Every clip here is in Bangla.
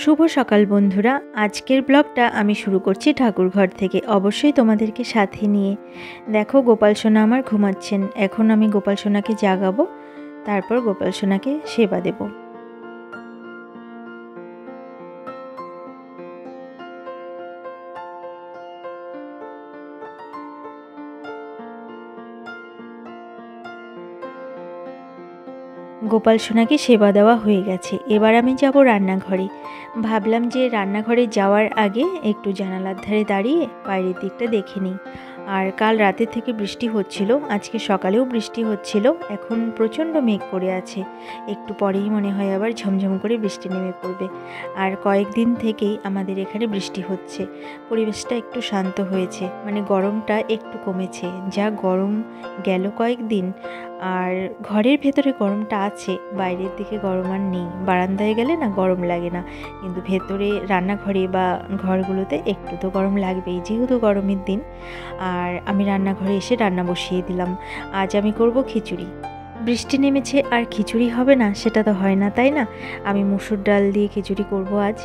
শুভ সকাল বন্ধুরা। আজকের ব্লগটা আমি শুরু করছি ঠাকুরঘর থেকে, অবশ্যই তোমাদেরকে সাথে নিয়ে। দেখো গোপাল সোনা আমার ঘুমাচ্ছেন, এখন আমি গোপাল সোনাকে জাগাবো, তারপর গোপাল সোনাকে সেবা দেব। গোপাল সোনাকে সেবা দেওয়া হয়ে গেছে, এবার আমি যাব রান্নাঘরে। ভাবলাম যে রান্নাঘরে যাওয়ার আগে একটু জানালার ধারে দাঁড়িয়ে বাইরের দিকটা দেখে নিই। আর কাল রাতের থেকে বৃষ্টি হচ্ছিল, আজকে সকালেও বৃষ্টি হচ্ছিল, এখন প্রচণ্ড মেঘ করে আছে। একটু পরেই মনে হয় আবার ঝমঝম করে বৃষ্টি নেমে পড়বে। আর কয়েকদিন থেকেই আমাদের এখানে বৃষ্টি হচ্ছে, পরিবেশটা একটু শান্ত হয়েছে, মানে গরমটা একটু কমেছে। যা গরম গেল কয়েকদিন, আর ঘরের ভেতরে গরমটা আছে, বাইরের দিকে গরম আর নেই। বারান্দায় গেলে না গরম লাগে না, কিন্তু ভেতরে রান্নাঘরে বা ঘরগুলোতে একটু তো গরম লাগবেই, যেহেতু গরমের দিন। আর আমি রান্নাঘরে এসে রান্না বসিয়ে দিলাম। আজ আমি করব খিচুড়ি। বৃষ্টি নেমেছে আর খিচুড়ি হবে না সেটা তো হয় না, তাই না? আমি মুসুর ডাল দিয়ে খিচুড়ি করব আজ।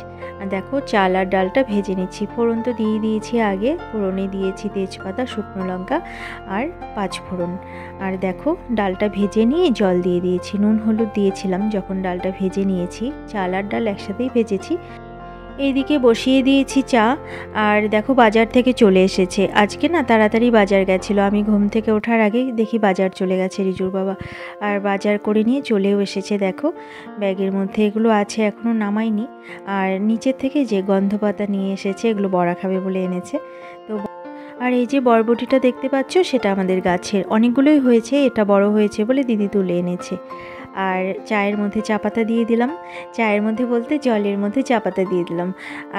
দেখো চাল আর ডালটা ভেজে নিচ্ছি, ফোড়ন তো দিয়ে দিয়েছি আগে, ফোড়নে দিয়েছি তেজপাতা, শুকনো লঙ্কা আর পাঁচফোড়ন। আর দেখো ডালটা ভেজে নিয়ে জল দিয়ে দিয়েছি, নুন হলুদ দিয়েছিলাম যখন ডালটা ভেজে নিয়েছি। চাল আর ডাল একসাথেই ভেজেছি। এইদিকে বসিয়ে দিয়েছি চা। আর দেখো বাজার থেকে চলে এসেছে, আজকে না তাড়াতাড়ি বাজার গেছিলো, আমি ঘুম থেকে ওঠার আগেই দেখি বাজার চলে গেছে রিজুর বাবা। আর বাজার করে নিয়ে চলেও এসেছে, দেখো ব্যাগের মধ্যে এগুলো আছে, এখনও নামাইনি। আর নিচের থেকে যে গন্ধ পাতা নিয়ে এসেছে, এগুলো বড়া খাবে বলে এনেছে। তো আর এই যে বরবটিটা দেখতে পাচ্ছ, সেটা আমাদের গাছের, অনেকগুলোই হয়েছে, এটা বড় হয়েছে বলে দিদি তুলে এনেছে। আর চায়ের মধ্যে চা পাতা দিয়ে দিলাম, চায়ের মধ্যে বলতে জলের মধ্যে চা পাতা দিয়ে দিলাম।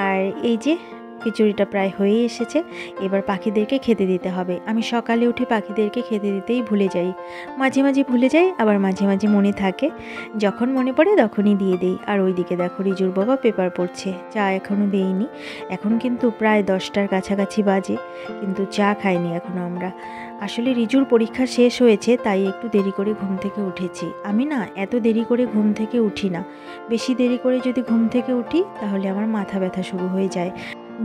আর এই যে খিচুড়িটা প্রায় হয়েই এসেছে, এবার পাখিদেরকে খেতে দিতে হবে। আমি সকালে উঠে পাখিদেরকে খেতে দিতেই ভুলে যাই, মাঝে মাঝে ভুলে যাই, আবার মাঝে মাঝে মনে থাকে, যখন মনে পড়ে তখনই দিয়ে দিই। আর ওইদিকে দেখো রিজুর বাবা পেপার পড়ছে, চা এখনও দেইনি। এখন কিন্তু প্রায় 10টার কাছাকাছি বাজে, কিন্তু চা খাইনি এখনও আমরা। আসলে রিজুর পরীক্ষা শেষ হয়েছে, তাই একটু দেরি করে ঘুম থেকে উঠেছি। আমি না এত দেরি করে ঘুম থেকে উঠি না, বেশি দেরি করে যদি ঘুম থেকে উঠি তাহলে আমার মাথা ব্যথা শুরু হয়ে যায়।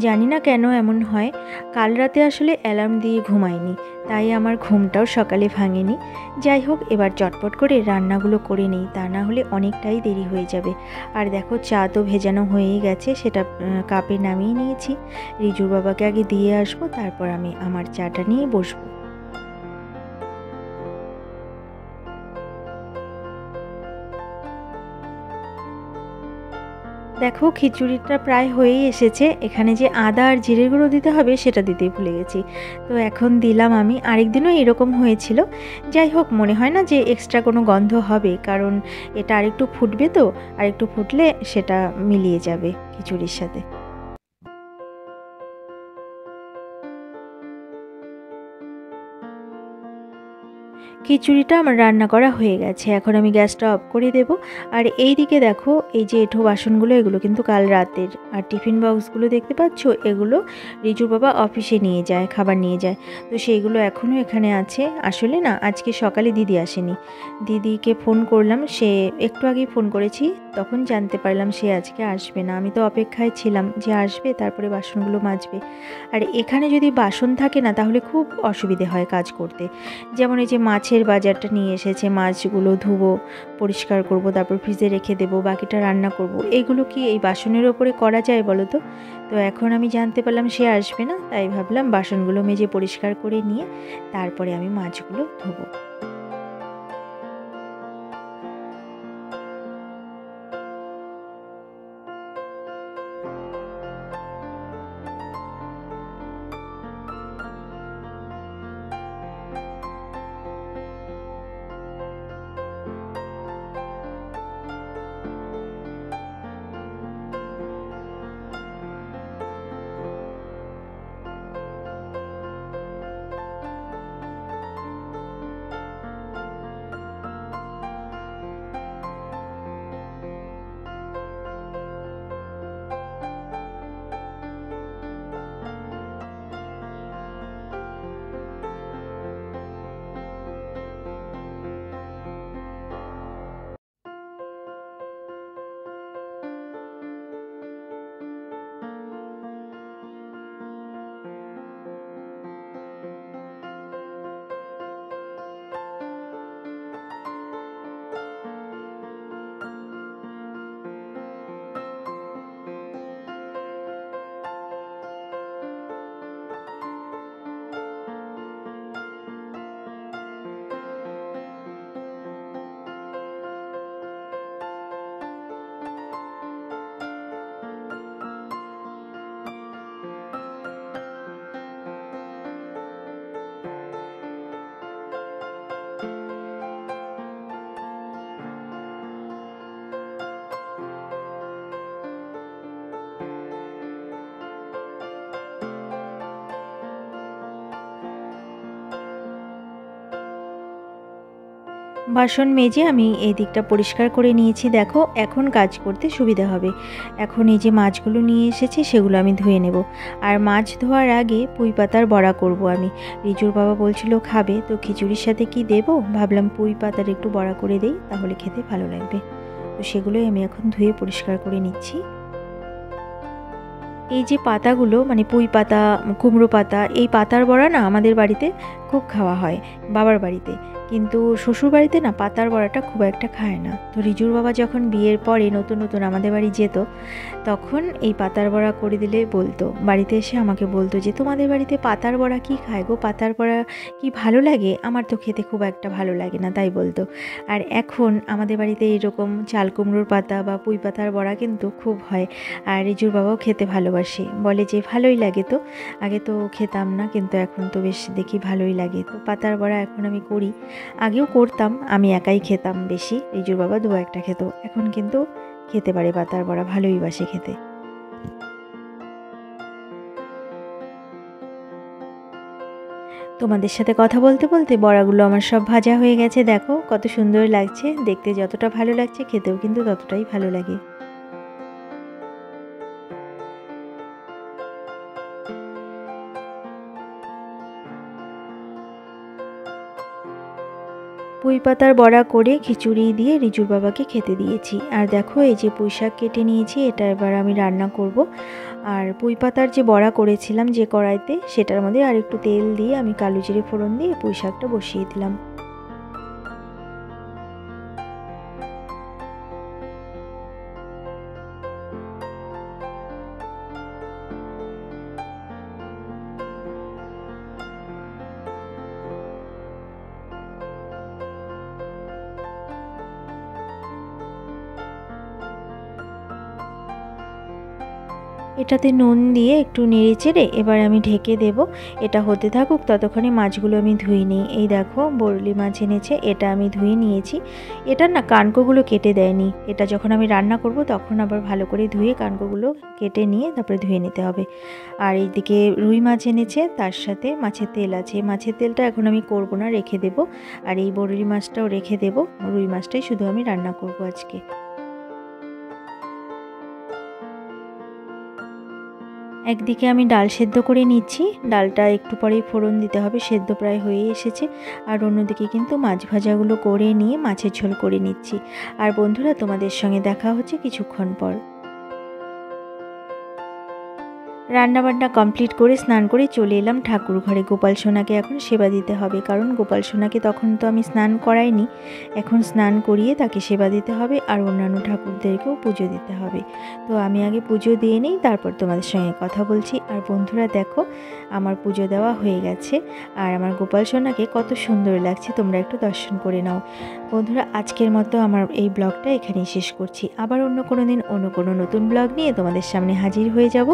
জানি না কেন এমন হয়। কাল রাতে আসলে অ্যালার্ম দিয়ে ঘুমাইনি, তাই আমার ঘুমটাও সকালে ভাঙেনি। যাই হোক, এবার চটপট করে রান্নাগুলো করে নিই, তা না হলে অনেকটাই দেরি হয়ে যাবে। আর দেখো চা তো ভেজানো হয়েই গেছে, সেটা কাপে নামিয়ে নিয়েছি। রিজুর বাবাকে আগে দিয়ে আসবো, তারপর আমি আমার চাটা নিয়ে বসবো। দেখো খিচুড়িটা প্রায় হয়েই এসেছে, এখানে যে আদা আর জিরে গুঁড়ো দিতে হবে সেটা দিতেই ভুলে গেছি, তো এখন দিলাম আমি। আরেকদিনও এরকম হয়েছিল। যাই হোক, মনে হয় না যে এক্সট্রা কোনো গন্ধ হবে, কারণ এটা আরেকটু ফুটবে, তো আরেকটু ফুটলে সেটা মিলিয়ে যাবে খিচুড়ির সাথে। খিচুড়িটা আমার রান্না করা হয়ে গেছে, এখন আমি গ্যাসটা অফ করে দেব। আর এই দিকে দেখো, এই যে এঁঠো বাসনগুলো, এগুলো কিন্তু কাল রাতের। আর টিফিন বক্সগুলো দেখতে পাচ্ছ, এগুলো রিজুর বাবা অফিসে নিয়ে যায়, খাবার নিয়ে যায়, তো সেইগুলো এখনও এখানে আছে। আসলে না আজকে সকালে দিদি আসেনি, দিদিকে ফোন করলাম, সে একটু আগেই ফোন করেছি, তখন জানতে পারলাম সে আজকে আসবে না। আমি তো অপেক্ষায় ছিলাম যে আসবে, তারপরে বাসনগুলো মাজবে। আর এখানে যদি বাসন থাকে না, তাহলে খুব অসুবিধে হয় কাজ করতে। যেমন এই যে মাছের বাজারটা নিয়ে এসেছে, মাছগুলো ধুবো, পরিষ্কার করব, তারপর ফ্রিজে রেখে দেবো, বাকিটা রান্না করব। এগুলো কি এই বাসনের ওপরে করা যায় বলো তো? তো এখন আমি জানতে পারলাম সে আসবে না, তাই ভাবলাম বাসনগুলো মেজে পরিষ্কার করে নিয়ে তারপরে আমি মাছগুলো ধুবো। বাসন মেজে আমি এই দিকটা পরিষ্কার করে নিয়েছি। দেখো এখন কাজ করতে সুবিধা হবে। এখন এই যে মাছগুলো নিয়ে এসেছি সেগুলো আমি ধুয়ে নেব। আর মাছ ধোয়ার আগে পুঁই পাতার বড়া করব আমি। রিজুর বাবা বলছিল খাবে, তো খিচুড়ির সাথে কি দেব, ভাবলাম পুঁই পাতার একটু বড়া করে দেই, তাহলে খেতে ভালো লাগবে। তো সেগুলোই আমি এখন ধুয়ে পরিষ্কার করে নিচ্ছি। এই যে পাতাগুলো মানে পুঁই পাতা, কুমড়ো পাতা, এই পাতার বড়া না আমাদের বাড়িতে খুব খাওয়া হয় বাবার বাড়িতে, কিন্তু শ্বশুর বাড়িতে না পাতার বড়াটা খুব একটা খায় না। তো রিজুর বাবা যখন বিয়ের পরে নতুন নতুন আমাদের বাড়ি যেত, তখন এই পাতার বড়া করে দিলে বলতো, বাড়িতে এসে আমাকে বলতো যে তোমাদের বাড়িতে পাতার বড়া কি খায় গো, পাতার বড়া কি ভালো লাগে, আমার তো খেতে খুব একটা ভালো লাগে না, তাই বলতো। আর এখন আমাদের বাড়িতে এরকম চাল কুমড়োর পাতা বা পুঁই পাতার বড়া কিন্তু খুব হয়। আর রিজুর বাবাও খেতে ভালোবাসে, বলে যে ভালোই লাগে। তো আগে তো খেতাম না, কিন্তু এখন তো বেশ দেখি ভালোই লাগে। তো পাতার বড়া এখন আমি করি, আগেও করতাম, আমি একাই খেতাম বেশি, রিজুর বাবা দু একটা খেত, এখন কিন্তু খেতে পারে পাতার বড়া, ভালোই বাসে খেতে। তোমাদের সাথে কথা বলতে বলতে বড়াগুলো আমার সব ভাজা হয়ে গেছে। দেখো কত সুন্দর লাগছে দেখতে, যতটা ভালো লাগছে খেতেও কিন্তু ততটাই ভালো লাগে। পুঁই পাতার বড়া করে খিচুড়ি দিয়ে রিজুর বাবাকে খেতে দিয়েছি। আর দেখো এই যে পুঁই শাক কেটে নিয়েছি, এটা এবার আমি রান্না করব। আর পুঁই পাতার যে বড়া করেছিলাম যে কড়াইতে, সেটার মধ্যে আর একটু তেল দিয়ে আমি কালো জিরে ফোড়ন দিয়ে পুঁই শাকটা বসিয়ে দিলাম। এটাতে নুন দিয়ে একটু নেড়ে চেড়ে এবার আমি ঢেকে দেব। এটা হতে থাকুক, ততক্ষণে মাছগুলো আমি ধুয়ে নিই। এই দেখো বরলি মাছ এনেছে, এটা আমি ধুয়ে নিয়েছি। এটা না কানকোগুলো কেটে দেয়নি, এটা যখন আমি রান্না করব তখন আবার ভালো করে ধুয়ে কানকোগুলো কেটে নিয়ে তারপরে ধুয়ে নিতে হবে। আর এইদিকে রুই মাছ এনেছে, তার সাথে মাছের তেল আছে। মাছের তেলটা এখন আমি করব না, রেখে দেব। আর এই বরলি মাছটাও রেখে দেব, রুই মাছটাই শুধু আমি রান্না করব আজকে। একদিকে আমি ডাল সেদ্ধ করে নিচ্ছি, ডালটা একটু পরেই ফোড়ন দিতে হবে, সেদ্ধ প্রায় হয়ে এসেছে। আর অন্যদিকে কিন্তু মাছ ভাজাগুলো করে নিয়ে মাছের ঝোল করে নিচ্ছি। আর বন্ধুরা, তোমাদের সঙ্গে দেখা হচ্ছে কিছুক্ষণ পর। রান্নাবান্না কমপ্লিট করে স্নান করে চলে এলাম ঠাকুর ঘরে। গোপাল সোনাকে এখন সেবা দিতে হবে, কারণ গোপাল সোনাকে তখন তো আমি স্নান করাইনি, এখন স্নান করিয়ে তাকে সেবা দিতে হবে। আর অন্যান্য ঠাকুরদেরকেও পুজো দিতে হবে। তো আমি আগে পুজো দিয়ে নিই, তারপর তোমাদের সঙ্গে কথা বলছি। আর বন্ধুরা দেখো, আমার পুজো দেওয়া হয়ে গেছে, আর আমার গোপাল সোনাকে কত সুন্দর লাগছে, তোমরা একটু দর্শন করে নাও। বন্ধুরা, আজকের মতো আমার এই ব্লগটা এখানেই শেষ করছি। আবার অন্য কোনো দিন অন্য কোনো নতুন ব্লগ নিয়ে তোমাদের সামনে হাজির হয়ে যাব।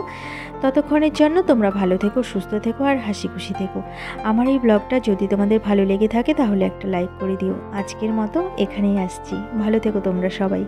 ততক্ষণের জন্য তোমরা ভালো থেকো, সুস্থ থেকো আর হাসি খুশি থেকো। আমার এই ব্লগটা যদি তোমাদের ভালো লেগে থাকে তাহলে একটা লাইক করে দিও। আজকের মতো এখানেই আসছি, ভালো থেকো তোমরা সবাই।